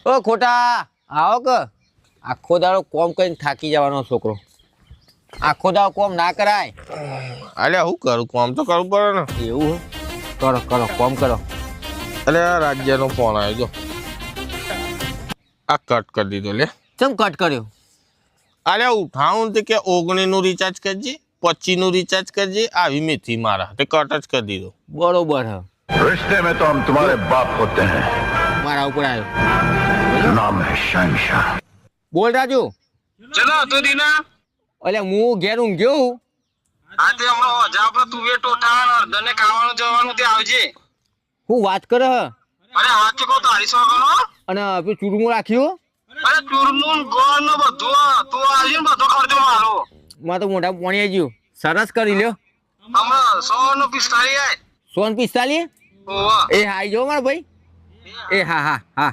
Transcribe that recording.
ઓ ખોટા આવો કે આખો દાડો કોમ કરીને થાકી જવાનો છોકરો આખો દાડો કોમ ના કરાય અલ્યા હું કરું કામ તો કરવું પડે ને એવું હે? કરો કરો કોમ કરો અલ્યા રાજ્યનો ફોન આવ્યો જો આ કટ કરી દીધો લે ચમ કટ કર્યો અલ્યા ઉઠાવું તે કે 19 નું રિચાર્જ કરજે 25 નું રિચાર્જ કરજે આવી મેથી મારા તે કટ જ કરી દીધો બરોબર હે रिश्ते में तो हम तुम्हारे बाप होते हैं મારા ઉપર આવ્યો नाम है शहनशाह બોલ રાજુ ચલો તો દીના અલ્યા હું ઘેર ઊંઘ્યો હું આ તે હમણાં જા આપણે તું વેટ ઉઠાવવાનો દને ખાવાનું જવાનું તે આવજે હું વાત કરે હ અરે હાથ કો તારી સોગનો અને પેલું ચૂરમું રાખ્યું અરે ચૂરમુન ગોળ નો બધું તું આવજે ને બધો ખર્ચો મારો માં તો મોઢા પાણી આવી ગયું સરસ કરી લ્યો હમણાં 100 નો 45 આય 145 ઓવા એ હાઈ જો મારા ભાઈ એ હા હા હા